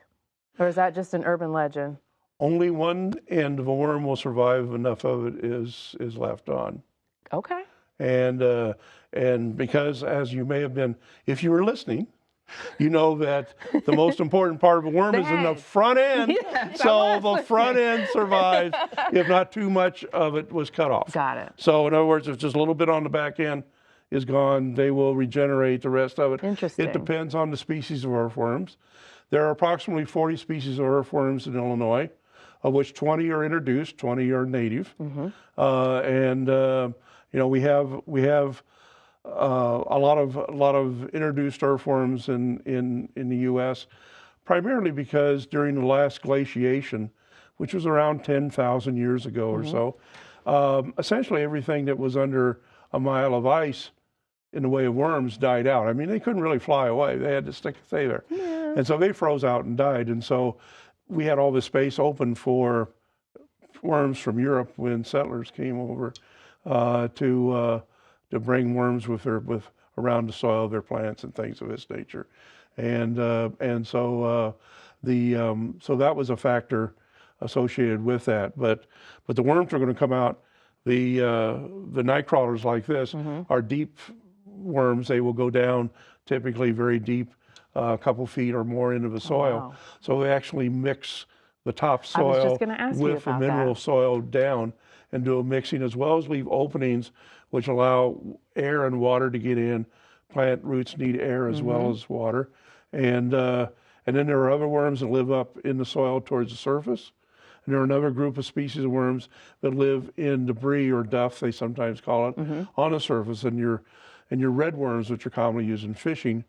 Or is that just an urban legend? Only one end of a worm will survive if enough of it is left on. Okay. And because, as you may have been, if you were listening, you know that the most important part of a worm is in the head. front end. Yes, So I was the front end survives if not too much of it was cut off. Got it. So in other words, if just a little bit on the back end is gone, they will regenerate the rest of it. Interesting. It depends on the species of earthworms. There are approximately 40 species of earthworms in Illinois, of which 20 are introduced, 20 are native. You know, we have a lot of introduced earthworms in the U.S., primarily because during the last glaciation, which was around 10,000 years ago or so, essentially everything that was under a mile of ice in the way of worms died out. I mean, they couldn't really fly away. They had to stay there. And so they froze out and died. And so we had all this space open for worms from Europe when settlers came over to bring worms with around the soil of their plants and things of this nature. So that was a factor associated with that. But the worms are going to come out. The night crawlers like this are deep worms. They will go down typically very deep, a couple feet or more into the soil. wow. So they actually mix the top I was soil just gonna ask you with the about mineral that. soil down and do a mixing, as well as leave openings which allow air and water to get in. Plant roots need air as well as water. And then there are other worms that live up in the soil towards the surface. And there are another group of species of worms that live in debris, or duff, they sometimes call it, on the surface. And your red worms, which are commonly used in fishing,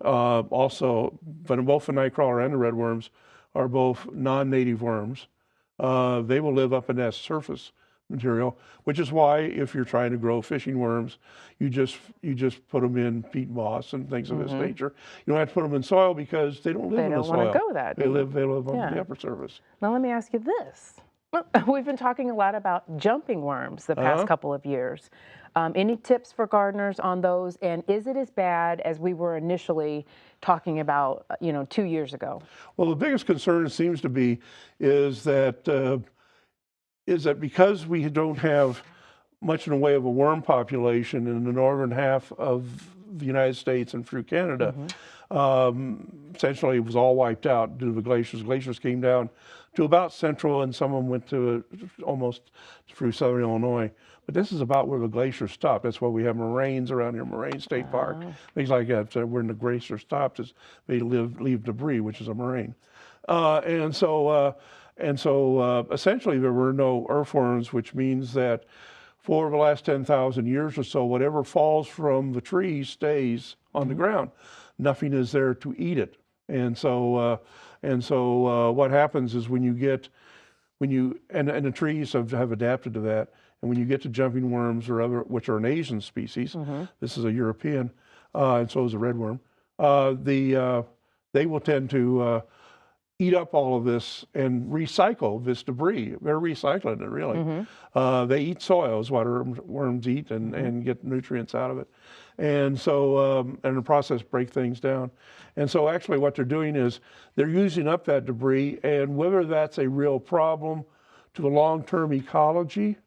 also, but in both the nightcrawler and the red worms are both non-native worms. They will live up in that surface material, which is why if you're trying to grow fishing worms, you just put them in peat moss and things of this nature. You don't have to put them in soil because they don't live They in the don't soil. wanna go that They deep. live on Yeah. the upper surface. Now let me ask you this. We've been talking a lot about jumping worms the past couple of years. Any tips for gardeners on those? And is it as bad as we were initially talking about, 2 years ago? Well, the biggest concern seems to be is that because we don't have much in the way of a worm population in the northern half of the United States and through Canada, essentially it was all wiped out due to the glaciers. Glaciers came down to about central, and some of them went to almost through southern Illinois. But this is about where the glaciers stopped. That's why we have moraines around here, Moraine State Park, things like that. So when the glacier stops, they leave debris, which is a moraine. Essentially there were no earthworms, which means that for the last 10,000 years or so, whatever falls from the tree stays on the ground. Nothing is there to eat it. And so what happens is and the trees have adapted to that. And when you get to jumping worms or other, which are an Asian species, this is a European, and so is a red worm, they will tend to eat up all of this and recycle this debris. They're recycling it, really. They eat soil, is what worms eat, and get nutrients out of it. And so, and in the process, break things down. And so actually what they're doing is they're using up that debris, and whether that's a real problem to the long-term ecology,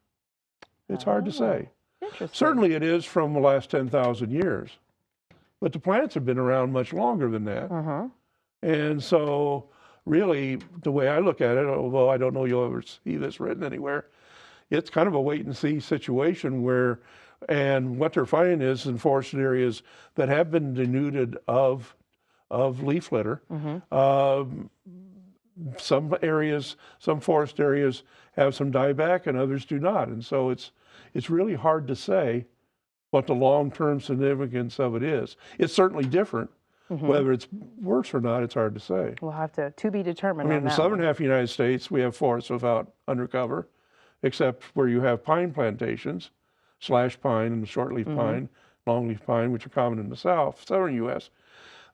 it's hard to say. Interesting. Certainly it is from the last 10,000 years, but the plants have been around much longer than that. And so really, the way I look at it, although I don't know you'll ever see this written anywhere, it's kind of a wait and see situation where, and what they're finding is in forested areas that have been denuded of leaf litter, some forest areas have some dieback and others do not. And so it's really hard to say what the long-term significance of it is. It's certainly different. Whether it's worse or not, it's hard to say. We'll have to be determined I mean, on in the that southern one. half of the United States, we have forests without undercover, except where you have pine plantations. slash pine and the shortleaf pine, longleaf pine, which are common in the southern U.S.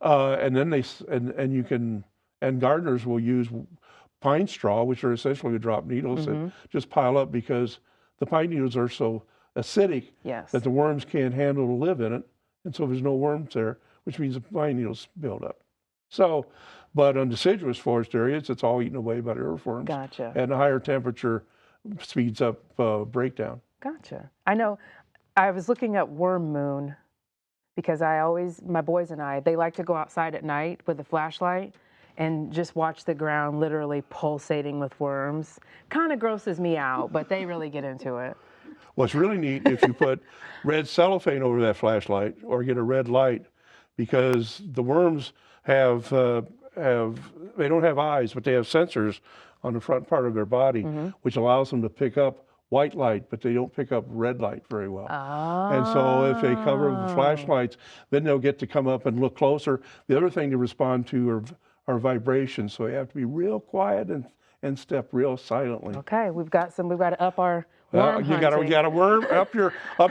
And then and gardeners will use pine straw, which are essentially the drop needles that just pile up because the pine needles are so acidic Yes. that the worms can't handle to live in it. And so there's no worms there, which means the pine needles build up. So, but on deciduous forest areas, it's all eaten away by the earthworms. Gotcha. And the higher temperature speeds up breakdown. Gotcha. I know I was looking at worm moon because my boys and I, they like to go outside at night with a flashlight and just watch the ground literally pulsating with worms. Kind of grosses me out, but they really get into it. What's really neat if you put red cellophane over that flashlight or get a red light, because the worms they don't have eyes, but they have sensors on the front part of their body, which allows them to pick up white light, but they don't pick up red light very well. And so if they cover the flashlights, then they'll get to come up and look closer. The other thing to respond to are vibrations, so you have to be real quiet and step real silently. Okay, we've got to up our worm you hunting. got to worm up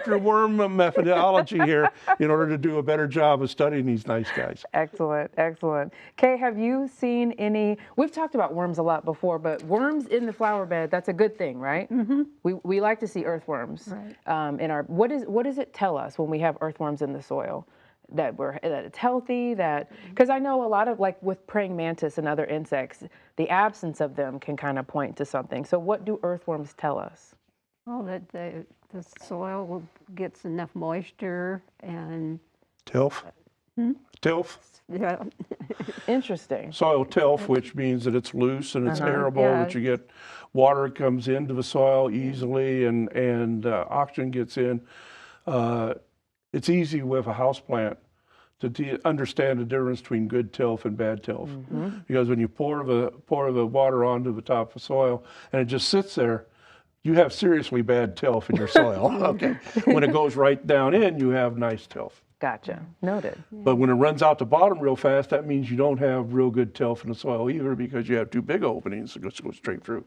your worm methodology here in order to do a better job of studying these nice guys. Excellent, excellent. Kay, have you seen any, we've talked about worms a lot before, but worms in the flower bed, that's a good thing, right? We like to see earthworms. Right. What does it tell us when we have earthworms in the soil? That it's healthy, because I know a lot of, like with praying mantis and other insects, the absence of them can kind of point to something. So what do earthworms tell us? Well, that the soil gets enough moisture and Tilth? Tilth? yeah, Interesting. Soil tilth, which means that it's loose and it's arable, Yeah. that you get water comes into the soil easily and oxygen gets in. It's easy with a houseplant to understand the difference between good tilth and bad tilth. Because when you pour the water onto the top of soil and it just sits there, you have seriously bad tilth in your soil. Okay. When it goes right down in, you have nice tilth. Gotcha. Noted. But when it runs out the bottom real fast, that means you don't have real good tilth in the soil either, because you have too big openings that go straight through.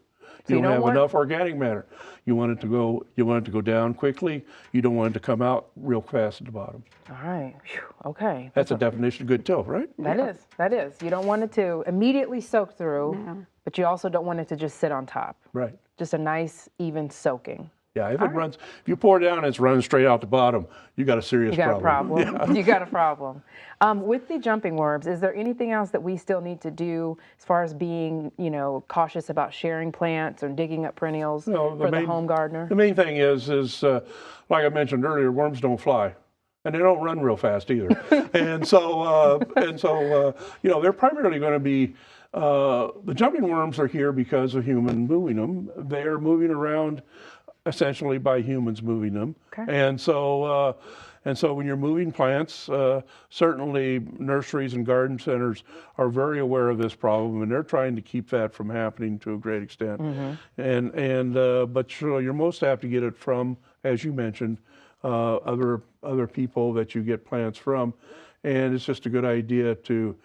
You don't have enough organic matter. You want it to go down quickly. You don't want it to come out real fast at the bottom. All right. Whew. Okay. That's a definition of good tilth, right? That is. You don't want it to immediately soak through, but you also don't want it to just sit on top. Right. Just a nice, even soaking. Yeah, if you pour it down and it's running straight out the bottom, you got a serious You got problem. a problem. You got a problem. With the jumping worms, is there anything else that we still need to do as far as being, cautious about sharing plants or digging up perennials for the home gardener? The main thing is like I mentioned earlier, worms don't fly. And they don't run real fast either. and so they're primarily going to be, the jumping worms are here because of human moving them. They're moving around essentially by humans moving them. Okay. And so when you're moving plants, certainly nurseries and garden centers are very aware of this problem, and they're trying to keep that from happening to a great extent. But you're most apt to get it from, as you mentioned, other people that you get plants from, and it's just a good idea to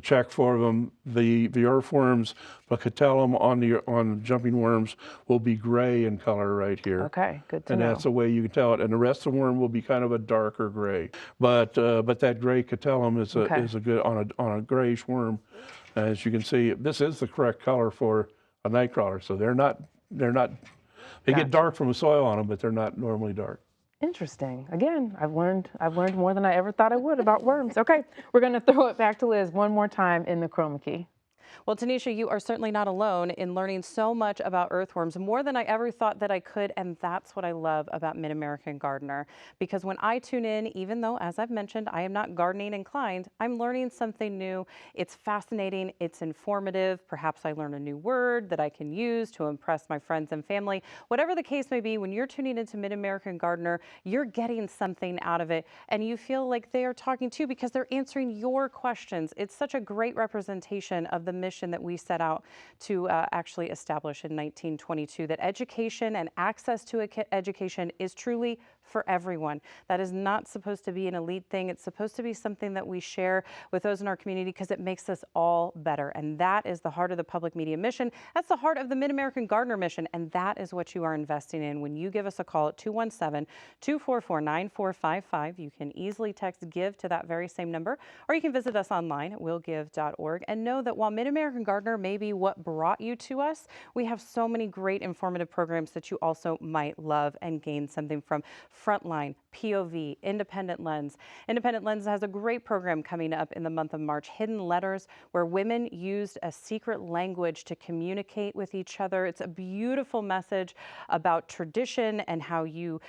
check for them. The earthworms, the catellum on jumping worms will be gray in color right here. Okay, good to And know. that's the way you can tell it. And the rest of the worm will be kind of a darker gray. But that gray catellum is a good on a grayish worm. As you can see, this is the correct color for a nightcrawler. So they get dark from the soil on them, but they're not normally dark. Interesting. Again, I've learned more than I ever thought I would about worms. Okay, we're going to throw it back to Liz one more time in the chroma key. Well, Tanisha, you are certainly not alone in learning so much about earthworms, more than I ever thought that I could, and that's what I love about Mid-American Gardener. Because when I tune in, even though, as I've mentioned, I am not gardening inclined, I'm learning something new. It's fascinating, it's informative. Perhaps I learn a new word that I can use to impress my friends and family. Whatever the case may be, when you're tuning into Mid-American Gardener, you're getting something out of it, and you feel like they are talking to you because they're answering your questions. It's such a great representation of the mission that we set out to actually establish in 1922, that education and access to education is truly for everyone. That is not supposed to be an elite thing. It's supposed to be something that we share with those in our community because it makes us all better. And that is the heart of the public media mission. That's the heart of the Mid-American Gardener mission. And that is what you are investing in when you give us a call at 217-244-9455. You can easily text GIVE to that very same number, or you can visit us online at willgive.org. And know that while Mid-American Gardener may be what brought you to us, we have so many great informative programs that you also might love and gain something from. Frontline, POV, Independent Lens. Independent Lens has a great program coming up in the month of March, Hidden Letters, where women used a secret language to communicate with each other. It's a beautiful message about tradition and how you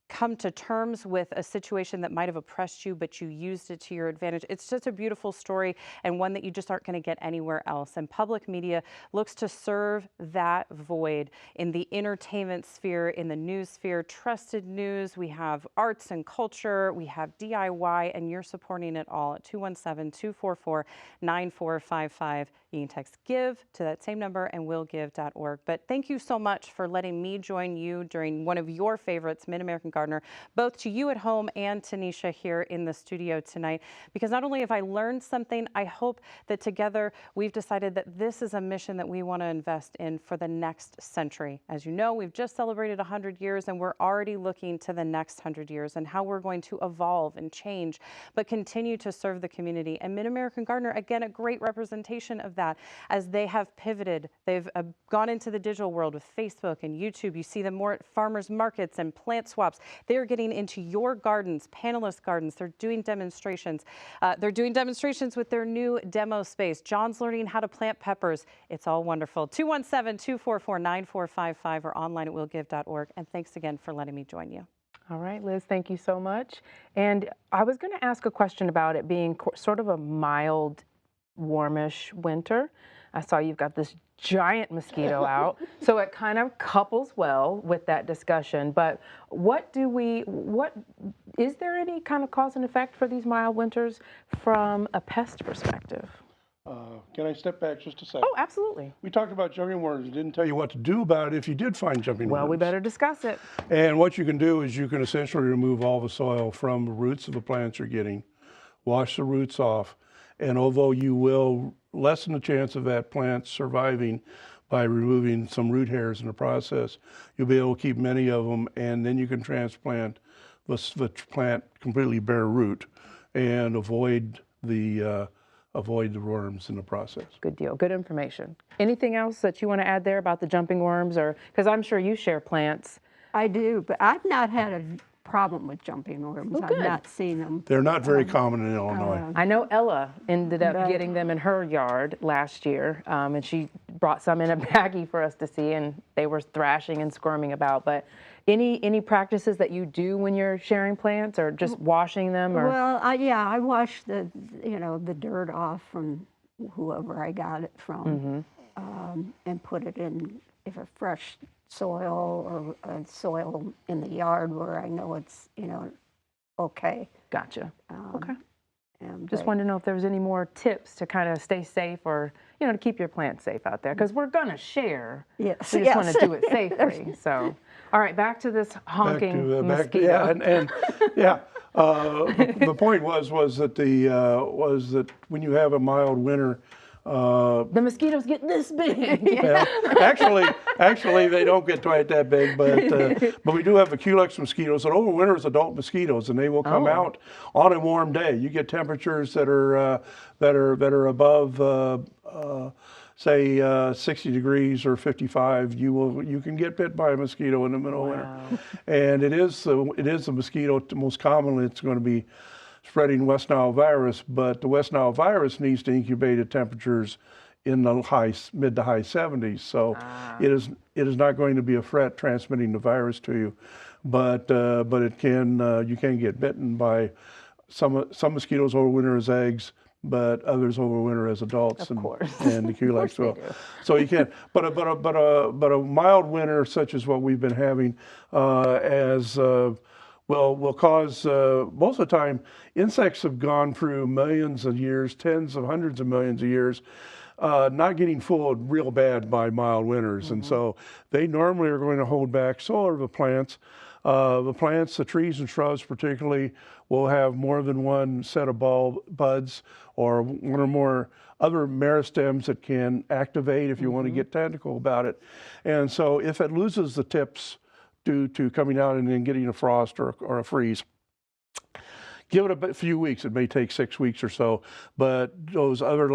come to terms with a situation that might have oppressed you, but you used it to your advantage. It's just a beautiful story, and one that you just aren't going to get anywhere else. And public media looks to serve that void in the entertainment sphere, in the news sphere, trusted news. We have arts and culture, we have DIY, and you're supporting it all at 217-244-9455. You can text GIVE to that same number and willgive.org. But thank you so much for letting me join you during one of your favorites, Mid-American Gardener, both to you at home and Tanisha here in the studio tonight. Because not only have I learned something, I hope that together we've decided that this is a mission that we want to invest in for the next century. As you know, we've just celebrated 100 years and we're already looking to the next 100 years and how we're going to evolve and change, but continue to serve the community. And Mid-American Gardener, again, a great representation of that as they have pivoted. They've gone into the digital world with Facebook and YouTube. You see them more at farmers markets and plant swaps. They're getting into your gardens, panelist gardens. They're doing demonstrations. They're doing demonstrations with their new demo space. John's learning how to plant peppers. It's all wonderful. 217-244-9455 or online at willgive.org. And thanks again for letting me join you. All right, Liz, thank you so much. And I was going to ask a question about it being sort of a mild, warmish winter. I saw you've got this giant mosquito out, so it kind of couples well with that discussion. But what is there any kind of cause and effect for these mild winters from a pest perspective? Can I step back just a second? Oh, absolutely. We talked about jumping worms. Didn't tell you what to do about it if you did find jumping worms. Well, we better discuss it. And what you can do is you can essentially remove all the soil from the roots of the plants you're getting, wash the roots off, and although you will lessen the chance of that plant surviving by removing some root hairs in the process, you'll be able to keep many of them, and then you can transplant the plant completely bare root and avoid the worms in the process. Good deal. Good information. Anything else that you want to add there about the jumping worms, or because I'm sure you share plants? I do, but I've not had a problem with jumping worms. Oh, good. I've not seen them. They're not very common in Illinois. I know Ella ended up Right. getting them in her yard last year, and she brought some in a baggie for us to see, and they were thrashing and squirming about. But any practices that you do when you're sharing plants, or just washing them, or? Well, I wash the dirt off from whoever I got it from, and put it in a fresh soil or soil in the yard where I know it's okay. Gotcha. Okay. And Just wanted to know if there was any more tips to kind of stay safe, or to keep your plants safe out there, because we're gonna share. Yes, We just want yes. to do it safely. So, all right, back to this honking mosquito. The point was that when you have a mild winter, The mosquitoes get this big. yeah, actually they don't get quite that big, but we do have the Culex mosquitoes that overwinter as adult mosquitoes, and they will come out on a warm day. You get temperatures that are above say 60 degrees or 55. You can get bit by a mosquito in the middle of winter, and it is the mosquito most commonly. It's going to be spreading West Nile virus, but the West Nile virus needs to incubate at temperatures in the mid to high 70s. So it is not going to be a threat transmitting the virus to you, but it can you can get bitten by some mosquitoes overwinter as eggs, but others overwinter as adults, and the Culex will. So you can, but a mild winter such as what we've been having will cause, most of the time, insects have gone through millions of years, tens of hundreds of millions of years, not getting fooled real bad by mild winters. And so they normally are going to hold back. So are the plants. The trees and shrubs particularly, will have more than one set of buds or one or more other meristems that can activate if you want to get technical about it. And so if it loses the tips due to coming out and then getting a frost or a freeze, give it a few weeks. It may take 6 weeks or so, but those other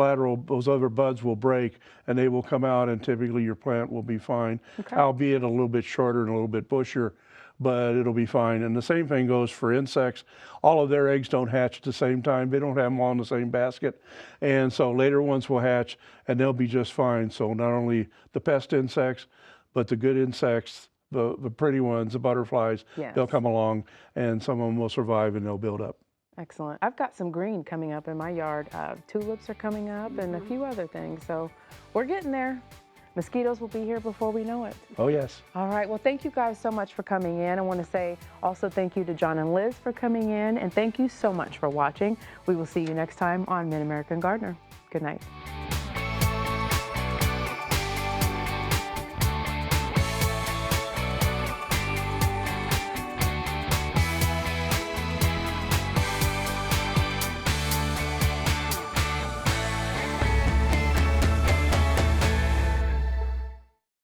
buds will break and they will come out, and typically your plant will be fine, albeit a little bit shorter and a little bit bushier, but it'll be fine. And the same thing goes for insects. All of their eggs don't hatch at the same time. They don't have them all in the same basket. And so later ones will hatch and they'll be just fine. So not only the pest insects, but the good insects, the pretty ones, the butterflies, they'll come along, and some of them will survive and they'll build up. Excellent. I've got some green coming up in my yard. Tulips are coming up and a few other things. So we're getting there. Mosquitoes will be here before we know it. Oh, yes. All right. Well, thank you guys so much for coming in. I want to say also thank you to John and Liz for coming in, and thank you so much for watching. We will see you next time on Mid-American Gardener. Good night.